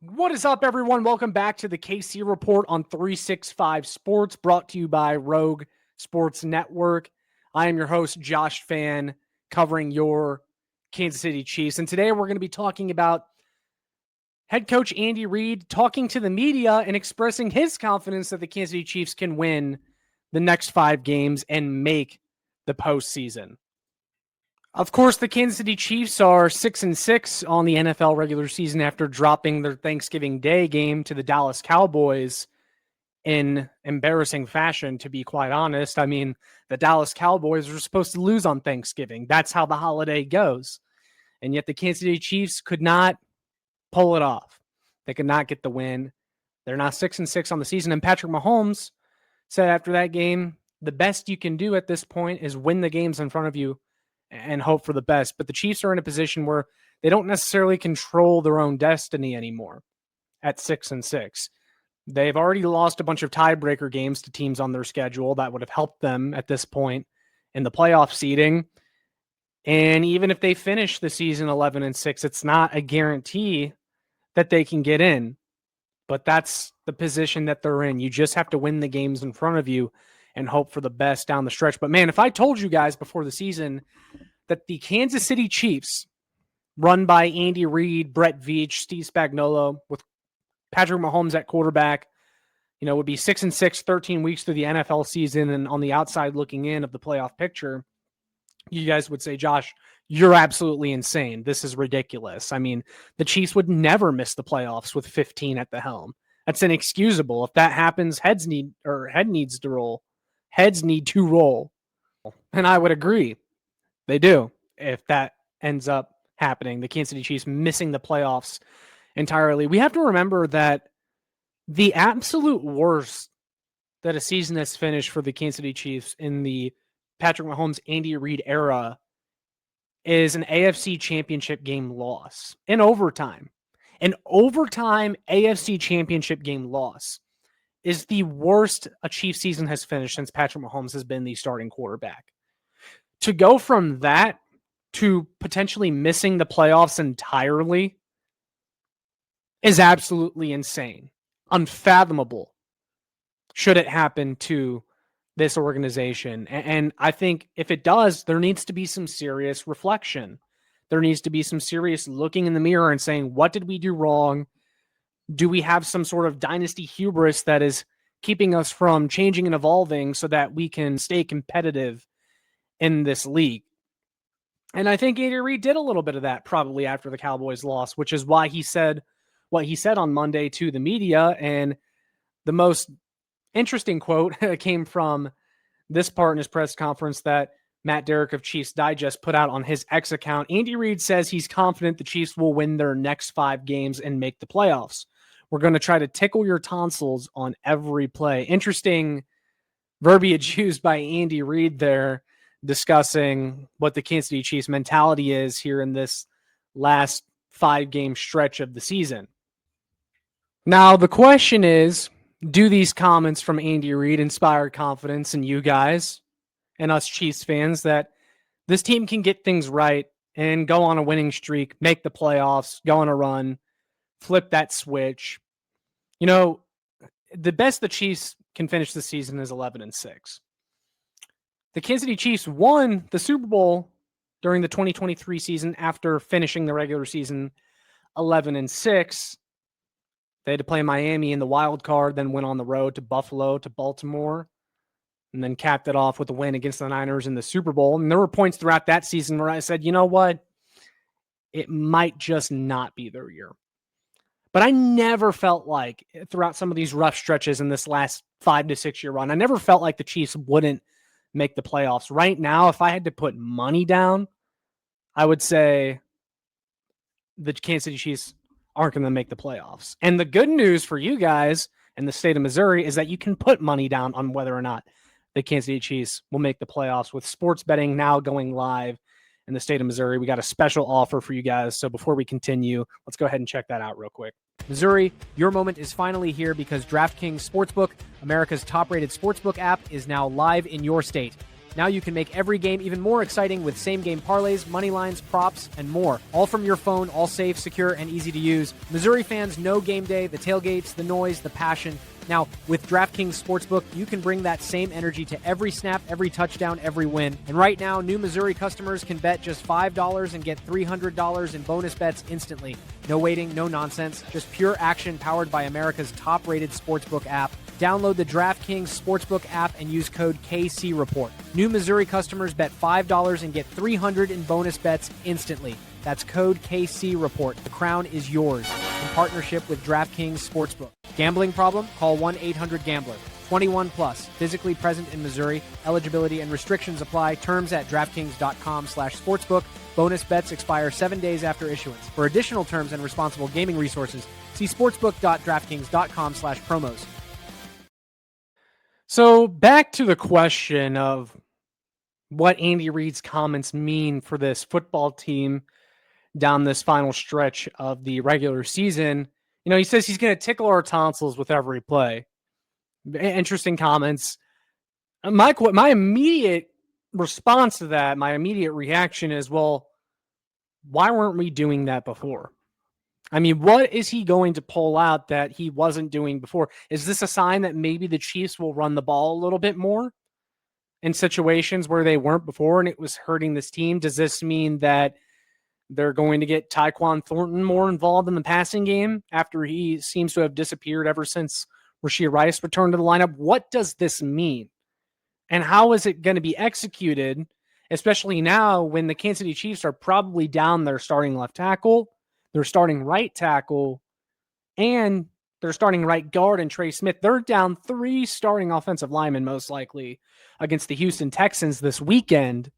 What is up, everyone? Welcome back to the KC Report on 365 Sports, brought to you by Rogue Sports Network. I am your host, Josh Fan, covering your Kansas City Chiefs. And today we're going to be talking about head coach Andy Reid talking to the media and expressing his confidence that the Kansas City Chiefs can win the next 5 games and make the postseason. Of course, the Kansas City Chiefs are 6-6 on the NFL regular season after dropping their Thanksgiving Day game to the Dallas Cowboys in embarrassing fashion, to be quite honest. I mean, the Dallas Cowboys were supposed to lose on Thanksgiving. That's how the holiday goes. And yet the Kansas City Chiefs could not pull it off. They could not get the win. They're now 6-6 on the season. And Patrick Mahomes said after that game, the best you can do at this point is win the games in front of you and hope for the best. But the Chiefs are in a position where they don't necessarily control their own destiny anymore at 6-6. They've already lost a bunch of tiebreaker games to teams on their schedule that would have helped them at this point in the playoff seeding. And even if they finish the season 11-6, it's not a guarantee that they can get in. But that's the position that they're in. You just have to win the games in front of you and hope for the best down the stretch. But man, if I told you guys before the season that the Kansas City Chiefs, run by Andy Reid, Brett Veach, Steve Spagnuolo, with Patrick Mahomes at quarterback, would be 6-6, 13 weeks through the NFL season and on the outside looking in of the playoff picture, you guys would say, Josh, you're absolutely insane. This is ridiculous. I mean, the Chiefs would never miss the playoffs with 15 at the helm. That's inexcusable. If that happens, head needs to roll. Heads need to roll. And I would agree. They do. If that ends up happening, the Kansas City Chiefs missing the playoffs entirely. We have to remember that the absolute worst that a season has finished for the Kansas City Chiefs in the Patrick Mahomes, Andy Reid era is an AFC championship game loss in overtime. An overtime AFC championship game loss is the worst a Chiefs season has finished since Patrick Mahomes has been the starting quarterback. To go from that to potentially missing the playoffs entirely is absolutely insane. Unfathomable should it happen to this organization. And I think if it does, there needs to be some serious reflection. There needs to be some serious looking in the mirror and saying, what did we do wrong? Do we have some sort of dynasty hubris that is keeping us from changing and evolving so that we can stay competitive in this league? And I think Andy Reid did a little bit of that probably after the Cowboys loss, which is why he said what he said on Monday to the media. And the most interesting quote came from this part in his press conference that Matt Derrick of Chiefs Digest put out on his X account. Andy Reid says he's confident the Chiefs will win their next 5 games and make the playoffs. We're going to try to tickle your tonsils on every play. Interesting verbiage used by Andy Reid there, discussing what the Kansas City Chiefs mentality is here in this last 5-game stretch of the season. Now, the question is, do these comments from Andy Reid inspire confidence in you guys and us Chiefs fans that this team can get things right and go on a winning streak, make the playoffs, go on a run, flip that switch? The best the Chiefs can finish the season is 11-6. The Kansas City Chiefs won the Super Bowl during the 2023 season after finishing the regular season 11-6. They had to play Miami in the wild card, then went on the road to Buffalo, to Baltimore, and then capped it off with a win against the Niners in the Super Bowl. And there were points throughout that season where I said, you know what? It might just not be their year. But I never felt like throughout some of these rough stretches in this last 5 to 6 year run, I never felt like the Chiefs wouldn't make the playoffs. Right now, if I had to put money down, I would say the Kansas City Chiefs aren't going to make the playoffs. And the good news for you guys in the state of Missouri is that you can put money down on whether or not the Kansas City Chiefs will make the playoffs. With sports betting now going live in the state of Missouri, we got a special offer for you guys. So before we continue, let's go ahead and check that out real quick. Missouri, your moment is finally here because DraftKings Sportsbook, America's top-rated sportsbook app, is now live in your state. Now you can make every game even more exciting with same-game parlays, money lines, props, and more. All from your phone, all safe, secure, and easy to use. Missouri fans know game day, the tailgates, the noise, the passion. Now, with DraftKings Sportsbook, you can bring that same energy to every snap, every touchdown, every win. And right now, new Missouri customers can bet just $5 and get $300 in bonus bets instantly. No waiting, no nonsense, just pure action powered by America's top-rated sportsbook app. Download the DraftKings Sportsbook app and use code KCReport. New Missouri customers bet $5 and get $300 in bonus bets instantly. That's code KCReport. The crown is yours in partnership with DraftKings Sportsbook. Gambling problem? Call 1-800-GAMBLER. 21 plus. Physically present in Missouri. Eligibility and restrictions apply. Terms at DraftKings.com/sportsbook. Bonus bets expire 7 days after issuance. For additional terms and responsible gaming resources, see sportsbook.draftkings.com/promos. So back to the question of what Andy Reid's comments mean for this football team down this final stretch of the regular season. You know, he says he's going to tickle our tonsils with every play. Interesting comments. My immediate response to that, my immediate reaction is, well, why weren't we doing that before? I mean, what is he going to pull out that he wasn't doing before? Is this a sign that maybe the Chiefs will run the ball a little bit more in situations where they weren't before and it was hurting this team? Does this mean that they're going to get Tyquan Thornton more involved in the passing game after he seems to have disappeared ever since Rashee Rice returned to the lineup? What does this mean? And how is it going to be executed, especially now when the Kansas City Chiefs are probably down their starting left tackle, their starting right tackle, and their starting right guard and Trey Smith? They're down 3 starting offensive linemen, most likely, against the Houston Texans this weekend,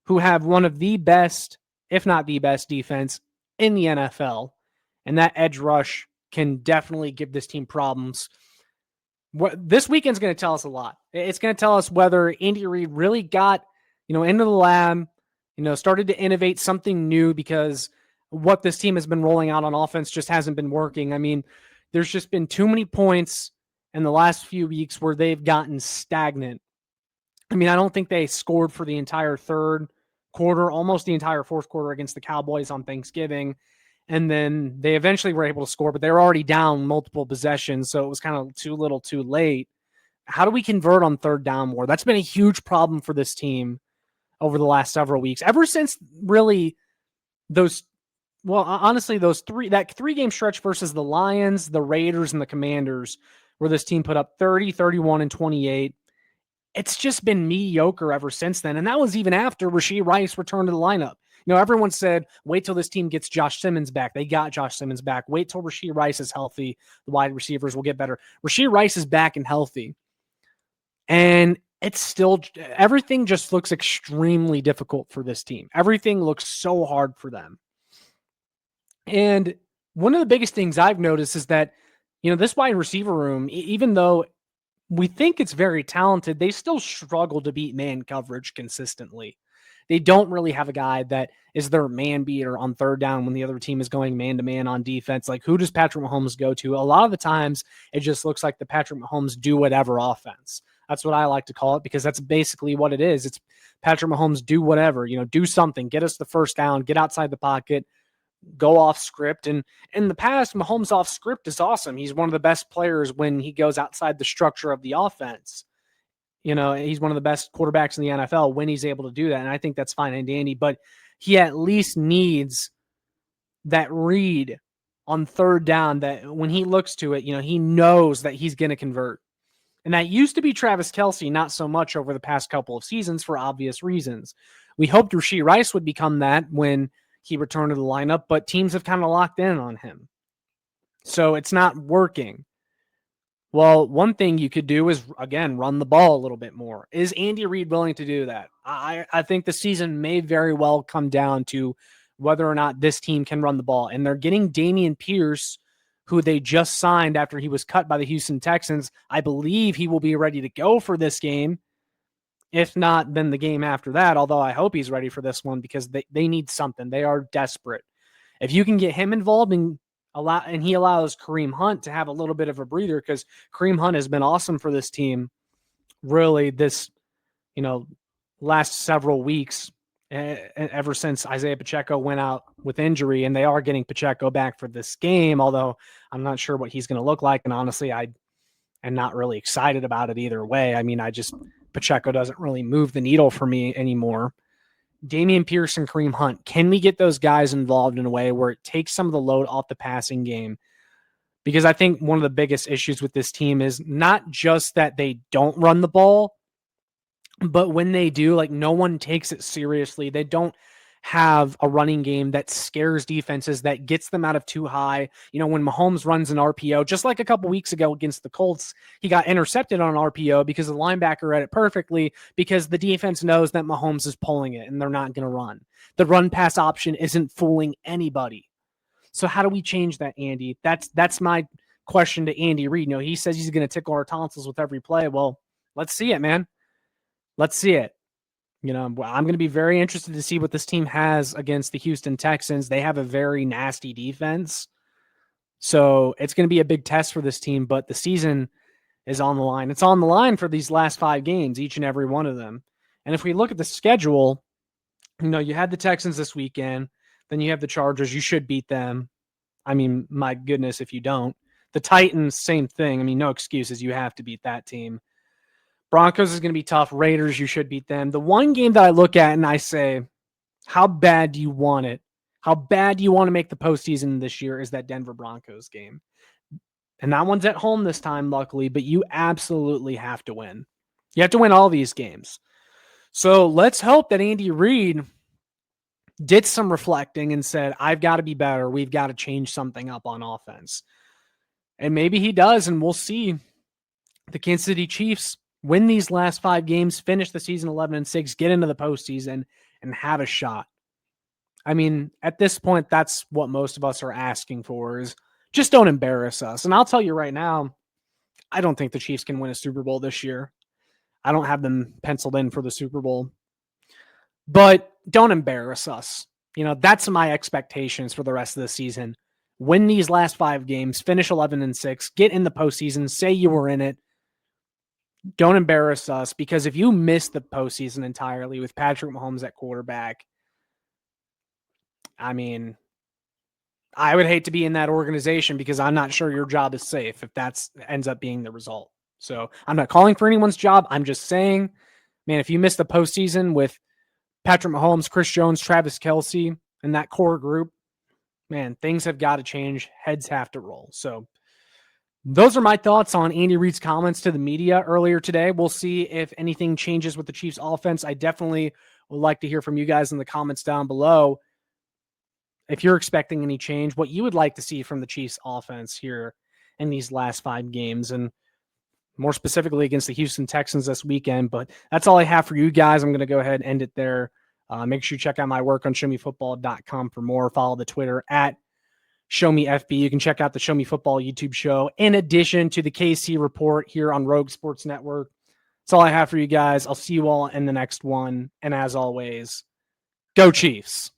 who have one of the best, if not the best, defense in the NFL. And that edge rush can definitely give this team problems. This weekend's going to tell us a lot. It's going to tell us whether Andy Reid really got, into the lab, started to innovate something new, because what this team has been rolling out on offense just hasn't been working. I mean, there's just been too many points in the last few weeks where they've gotten stagnant. I mean, I don't think they scored for the entire third quarter, almost the entire fourth quarter against the Cowboys on Thanksgiving. And then they eventually were able to score, but they were already down multiple possessions. So it was kind of too little too late. How do we convert on third down more? That's been a huge problem for this team over the last several weeks. Ever since really those 3-game stretch versus the Lions, the Raiders, and the Commanders, where this team put up 30, 31, and 28. It's just been mediocre ever since then. And that was even after Rashee Rice returned to the lineup. Everyone said, wait till this team gets Josh Simmons back. They got Josh Simmons back. Wait till Rashee Rice is healthy. The wide receivers will get better. Rashee Rice is back and healthy. And it's still, everything just looks extremely difficult for this team. Everything looks so hard for them. And one of the biggest things I've noticed is that, this wide receiver room, even though we think it's very talented, they still struggle to beat man coverage consistently. They don't really have a guy that is their man beater on third down when the other team is going man-to-man on defense. Like, who does Patrick Mahomes go to? A lot of the times, it just looks like the Patrick Mahomes do-whatever offense. That's what I like to call it, because that's basically what it is. It's Patrick Mahomes do whatever, do something, get us the first down, get outside the pocket, go off script. And in the past, Mahomes off script is awesome. He's one of the best players when he goes outside the structure of the offense. He's one of the best quarterbacks in the NFL when he's able to do that. And I think that's fine and dandy, but he at least needs that read on third down, that when he looks to it, he knows that he's going to convert. And that used to be Travis Kelce, not so much over the past couple of seasons for obvious reasons. We hoped Rashee Rice would become that when he returned to the lineup, but teams have kind of locked in on him. So it's not working. Well, one thing you could do is, again, run the ball a little bit more. Is Andy Reid willing to do that? I think the season may very well come down to whether or not this team can run the ball. And they're getting Dameon Pierce, who they just signed after he was cut by the Houston Texans. I believe he will be ready to go for this game. If not, then the game after that, although I hope he's ready for this one, because they need something. They are desperate. If you can get him involved and he allows Kareem Hunt to have a little bit of a breather, because Kareem Hunt has been awesome for this team. Really, this, last several weeks, ever since Isaiah Pacheco went out with injury, and they are getting Pacheco back for this game, although I'm not sure what he's going to look like. And honestly, I am not really excited about it either way. I mean, Pacheco doesn't really move the needle for me anymore. Dameon Pierce and Kareem Hunt, can we get those guys involved in a way where it takes some of the load off the passing game? Because I think one of the biggest issues with this team is not just that they don't run the ball, but when they do, like, no one takes it seriously. They don't have a running game that scares defenses, that gets them out of too high. You know, when Mahomes runs an RPO, just like a couple weeks ago against the Colts, he got intercepted on an RPO because the linebacker read it perfectly, because the defense knows that Mahomes is pulling it and they're not going to run. The run pass option isn't fooling anybody. So how do we change that, Andy? That's my question to Andy Reid. You know, he says he's going to tickle our tonsils with every play. Well, let's see it, man. Let's see it. You know, I'm going to be very interested to see what this team has against the Houston Texans. They have a very nasty defense. So it's going to be a big test for this team, but the season is on the line. It's on the line for these last 5 games, each and every one of them. And if we look at the schedule, you know, you had the Texans this weekend, then you have the Chargers. You should beat them. I mean, my goodness, if you don't. The Titans, same thing. I mean, no excuses. You have to beat that team. Broncos is going to be tough. Raiders, you should beat them. The one game that I look at and I say, how bad do you want it? How bad do you want to make the postseason this year is that Denver Broncos game. And that one's at home this time, luckily, but you absolutely have to win. You have to win all these games. So let's hope that Andy Reid did some reflecting and said, I've got to be better. We've got to change something up on offense. And maybe he does, and we'll see the Kansas City Chiefs win these last 5 games, finish the season 11-6, get into the postseason, and have a shot. I mean, at this point, that's what most of us are asking for, is just don't embarrass us. And I'll tell you right now, I don't think the Chiefs can win a Super Bowl this year. I don't have them penciled in for the Super Bowl. But don't embarrass us. You know, that's my expectations for the rest of the season. Win these last 5 games, finish 11-6, get in the postseason, say you were in it. Don't embarrass us, because if you miss the postseason entirely with Patrick Mahomes at quarterback, I mean, I would hate to be in that organization, because I'm not sure your job is safe if that ends up being the result. So I'm not calling for anyone's job. I'm just saying, man, if you miss the postseason with Patrick Mahomes, Chris Jones, Travis Kelce, and that core group, man, things have got to change. Heads have to roll. So those are my thoughts on Andy Reid's comments to the media earlier today. We'll see if anything changes with the Chiefs offense. I definitely would like to hear from you guys in the comments down below. If you're expecting any change, what you would like to see from the Chiefs offense here in these last 5 games, and more specifically against the Houston Texans this weekend. But that's all I have for you guys. I'm going to go ahead and end it there. Make sure you check out my work on showmefootball.com for more. Follow the Twitter at ShowMeFB. You can check out the Show Me Football YouTube show in addition to the KC Report here on Rogue Sports Network. That's all I have for you guys. I'll see you all in the next one. And as always, go Chiefs.